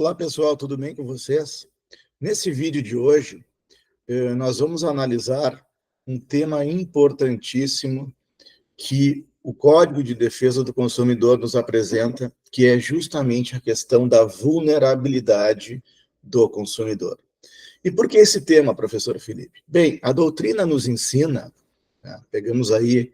Olá, pessoal, tudo bem com vocês? Nesse vídeo de hoje, nós vamos analisar um tema importantíssimo que o Código de Defesa do Consumidor nos apresenta, que é justamente a questão da vulnerabilidade do consumidor. E por que esse tema, professor Felipe? Bem, a doutrina nos ensina, né, pegamos aí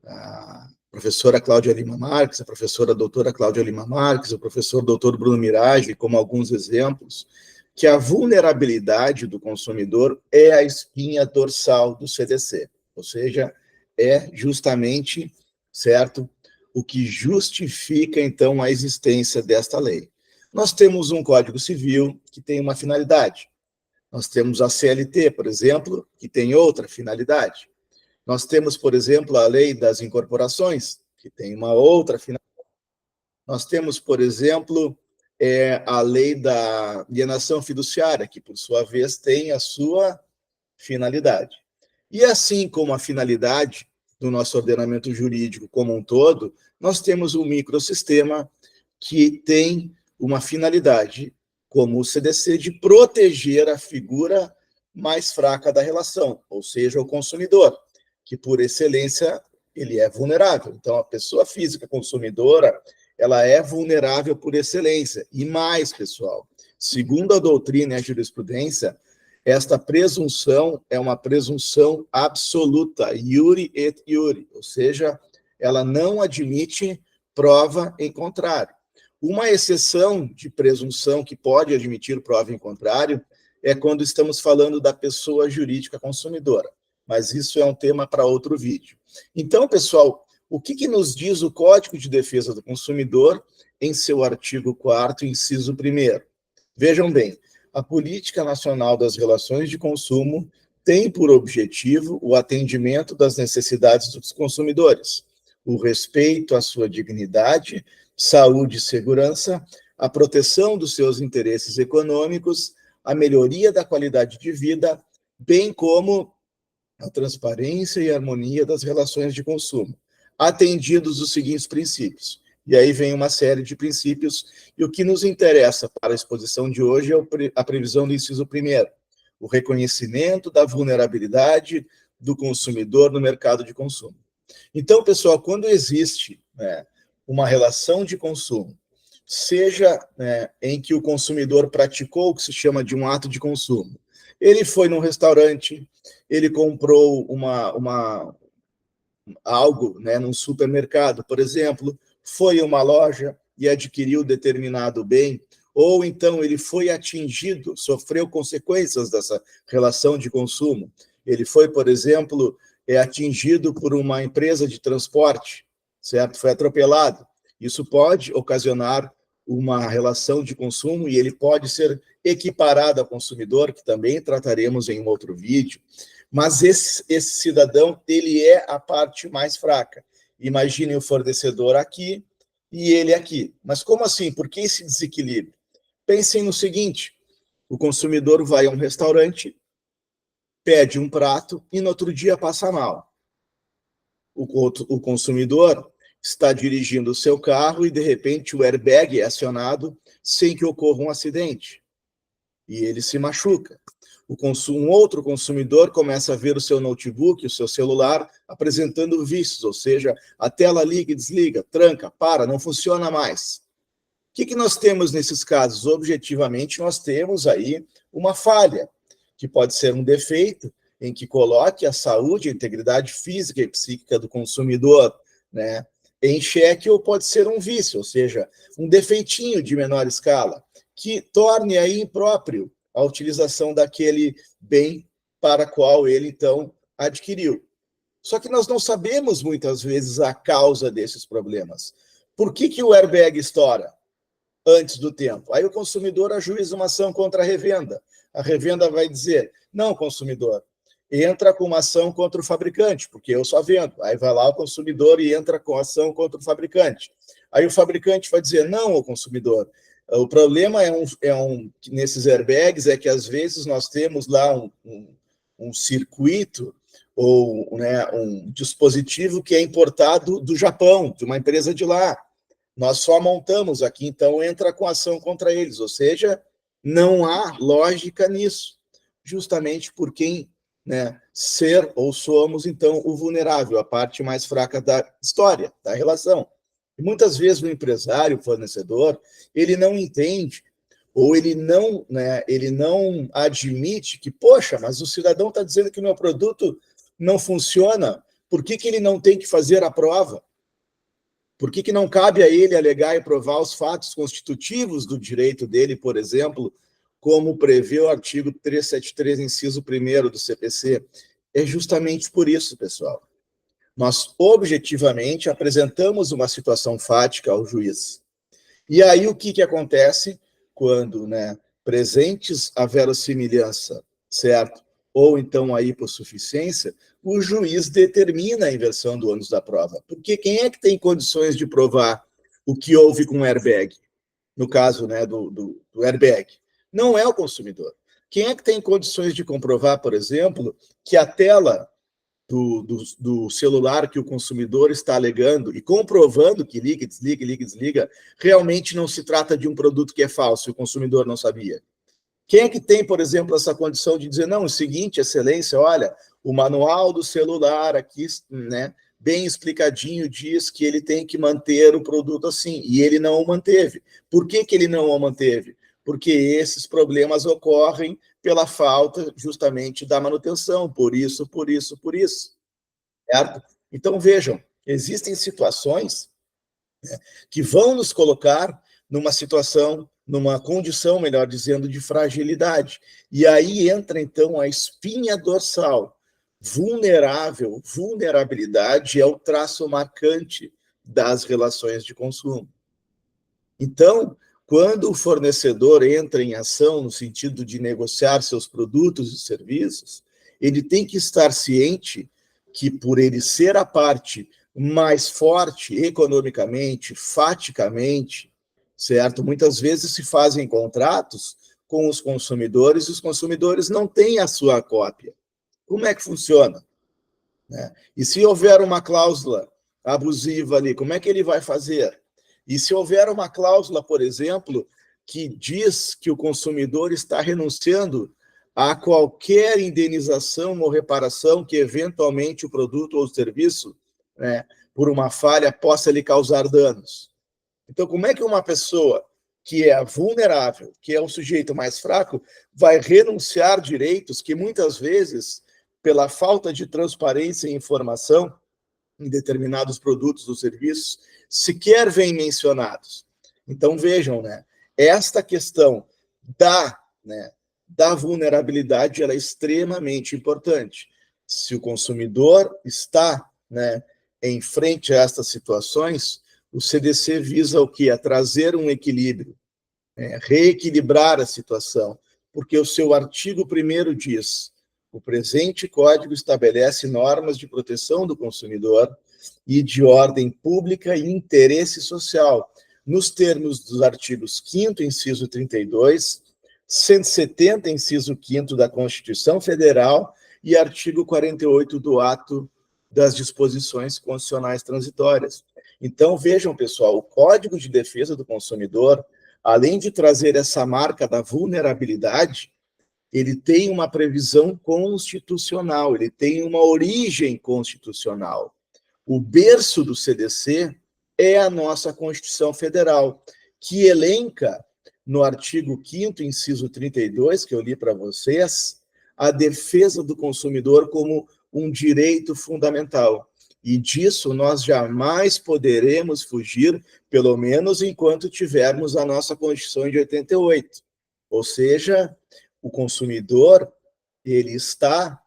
a professora Cláudia Lima Marques, a professora doutora Cláudia Lima Marques, o professor doutor Bruno Mirage, como alguns exemplos, que a vulnerabilidade do consumidor é a espinha dorsal do CDC, ou seja, é justamente, certo, o que justifica, então, a existência desta lei. Nós temos um Código Civil que tem uma finalidade. Nós temos a CLT, por exemplo, que tem outra finalidade. Nós temos, por exemplo, a lei das incorporações, que tem uma outra finalidade. Nós temos, por exemplo, a lei da alienação fiduciária, que, por sua vez, tem a sua finalidade. E assim como a finalidade do nosso ordenamento jurídico como um todo, nós temos um microsistema que tem uma finalidade, como o CDC, de proteger a figura mais fraca da relação, ou seja, o consumidor, que, por excelência, ele é vulnerável. Então, a pessoa física consumidora, ela é vulnerável por excelência. E mais, pessoal, segundo a doutrina e a jurisprudência, esta presunção é uma presunção absoluta, iure et iure, ou seja, ela não admite prova em contrário. Uma exceção de presunção que pode admitir prova em contrário é quando estamos falando da pessoa jurídica consumidora, mas isso é um tema para outro vídeo. Então, pessoal, o que nos diz o Código de Defesa do Consumidor em seu artigo 4º, inciso 1º? Vejam bem, a Política Nacional das Relações de Consumo tem por objetivo o atendimento das necessidades dos consumidores, o respeito à sua dignidade, saúde e segurança, a proteção dos seus interesses econômicos, a melhoria da qualidade de vida, bem como a transparência e harmonia das relações de consumo, atendidos os seguintes princípios. E aí vem uma série de princípios, e o que nos interessa para a exposição de hoje é a previsão do inciso 1º, o reconhecimento da vulnerabilidade do consumidor no mercado de consumo. Então, pessoal, quando existe uma relação de consumo, seja em que o consumidor praticou o que se chama de um ato de consumo, ele foi num restaurante, ele comprou algo num supermercado, por exemplo, foi a uma loja e adquiriu determinado bem, ou então ele foi atingido, sofreu consequências dessa relação de consumo. Ele foi, por exemplo, atingido por uma empresa de transporte, certo? Foi atropelado. Isso pode ocasionar uma relação de consumo e ele pode ser equiparado ao consumidor, que também trataremos em um outro vídeo. Mas esse cidadão, ele é a parte mais fraca. Imaginem o fornecedor aqui e ele aqui. Mas como assim? Por que esse desequilíbrio? Pensem no seguinte, o consumidor vai a um restaurante, pede um prato e no outro dia passa mal. O consumidor está dirigindo o seu carro e, de repente, o airbag é acionado sem que ocorra um acidente. E ele se machuca. Um outro consumidor começa a ver o seu notebook, o seu celular, apresentando vícios, ou seja, a tela liga e desliga, tranca, para, não funciona mais. O que nós temos nesses casos? Objetivamente, nós temos aí uma falha, que pode ser um defeito, em que coloque a saúde, a integridade física e psíquica do consumidor em xeque, ou pode ser um vício, ou seja, um defeitinho de menor escala, que torne aí impróprio a utilização daquele bem para qual ele, então, adquiriu. Só que nós não sabemos, muitas vezes, a causa desses problemas. Por que o airbag estoura antes do tempo? Aí o consumidor ajuiza uma ação contra a revenda. A revenda vai dizer, não, consumidor, entra com uma ação contra o fabricante, porque eu só vendo. Aí vai lá o consumidor e entra com ação contra o fabricante. Aí o fabricante vai dizer, não, o consumidor, o problema nesses airbags é que, às vezes, nós temos lá um circuito ou um dispositivo que é importado do Japão, de uma empresa de lá. Nós só montamos aqui, então entra com ação contra eles, ou seja, não há lógica nisso, justamente por quem, né, ser ou somos, então, o vulnerável, a parte mais fraca da história, da relação. E muitas vezes o empresário, o fornecedor, ele não entende, ou ele não admite que, poxa, mas o cidadão está dizendo que o meu produto não funciona, por que ele não tem que fazer a prova? Por que não cabe a ele alegar e provar os fatos constitutivos do direito dele, por exemplo, como prevê o artigo 373, inciso 1º do CPC? É justamente por isso, pessoal. Nós, objetivamente, apresentamos uma situação fática ao juiz. E aí, o que acontece quando, né, presentes a verossimilhança, certo? Ou então a hipossuficiência, o juiz determina a inversão do ônus da prova. Porque quem é que tem condições de provar o que houve com o airbag? No caso, né, do airbag. Não é o consumidor. Quem é que tem condições de comprovar, por exemplo, que a tela do celular que o consumidor está alegando e comprovando que liga, desliga, realmente não se trata de um produto que é falso, o consumidor não sabia? Quem é que tem, por exemplo, essa condição de dizer, não, o seguinte, excelência, olha, o manual do celular aqui, né, bem explicadinho, diz que ele tem que manter o produto assim, e ele não o manteve. Por que ele não o manteve? Porque esses problemas ocorrem pela falta, justamente, da manutenção, por isso, certo? Então, vejam, existem situações, né, que vão nos colocar numa situação, numa condição, melhor dizendo, de fragilidade. E aí entra, então, a espinha dorsal. Vulnerabilidade é o traço marcante das relações de consumo. Então, quando o fornecedor entra em ação no sentido de negociar seus produtos e serviços, ele tem que estar ciente que, por ele ser a parte mais forte economicamente, faticamente, certo? Muitas vezes se fazem contratos com os consumidores e os consumidores não têm a sua cópia. Como é que funciona? Né? E se houver uma cláusula abusiva ali, como é que ele vai fazer? E se houver uma cláusula, por exemplo, que diz que o consumidor está renunciando a qualquer indenização ou reparação que eventualmente o produto ou o serviço, né, por uma falha, possa lhe causar danos. Então, como é que uma pessoa que é vulnerável, que é o sujeito mais fraco, vai renunciar direitos que muitas vezes, pela falta de transparência e informação em determinados produtos ou serviços, sequer vêm mencionados? Então, vejam, né, esta questão da vulnerabilidade, ela é extremamente importante. Se o consumidor está, né, em frente a estas situações, o CDC visa o quê? A trazer um equilíbrio, reequilibrar a situação, porque o seu artigo 1º diz: o presente código estabelece normas de proteção do consumidor e de ordem pública e interesse social, nos termos dos artigos 5º, inciso 32, 170, inciso 5º da Constituição Federal e artigo 48 do Ato das Disposições Constitucionais Transitórias. Então, vejam, pessoal, o Código de Defesa do Consumidor, além de trazer essa marca da vulnerabilidade, ele tem uma previsão constitucional, ele tem uma origem constitucional. O berço do CDC é a nossa Constituição Federal, que elenca, no artigo 5º, inciso 32, que eu li para vocês, a defesa do consumidor como um direito fundamental. E disso nós jamais poderemos fugir, pelo menos enquanto tivermos a nossa Constituição de 88. Ou seja, o consumidor, ele está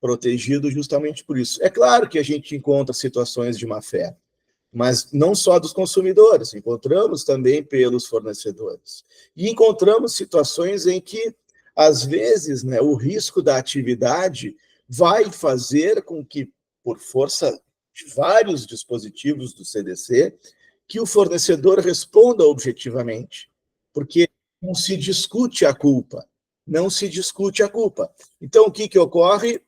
protegido justamente por isso. É claro que a gente encontra situações de má-fé, mas não só dos consumidores, encontramos também pelos fornecedores. E encontramos situações em que, às vezes, né, o risco da atividade vai fazer com que, por força de vários dispositivos do CDC, que o fornecedor responda objetivamente, porque não se discute a culpa, não se discute a culpa. Então, o que ocorre?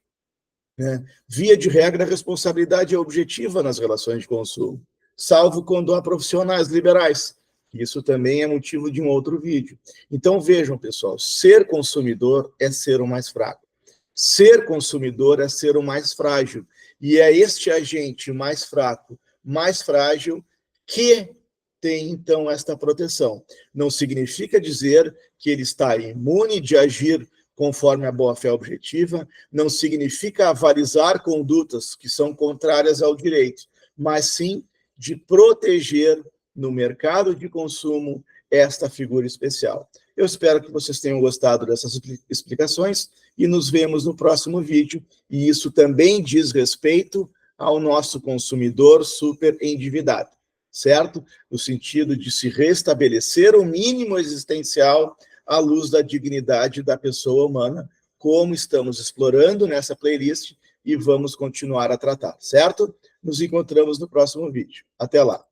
Via de regra, a responsabilidade é objetiva nas relações de consumo. salvo quando há profissionais liberais. Isso também é motivo de um outro vídeo. Então, vejam, pessoal, ser consumidor é ser o mais fraco. Ser consumidor é ser o mais frágil. E é este agente mais fraco, mais frágil, que tem, então, esta proteção. Não significa dizer que ele está imune de agir conforme a boa-fé objetiva, não significa avalizar condutas que são contrárias ao direito, mas sim de proteger no mercado de consumo esta figura especial. Eu espero que vocês tenham gostado dessas explicações e nos vemos no próximo vídeo. E isso também diz respeito ao nosso consumidor super endividado, certo? No sentido de se restabelecer o mínimo existencial à luz da dignidade da pessoa humana, como estamos explorando nessa playlist e vamos continuar a tratar, certo? Nos encontramos no próximo vídeo. Até lá!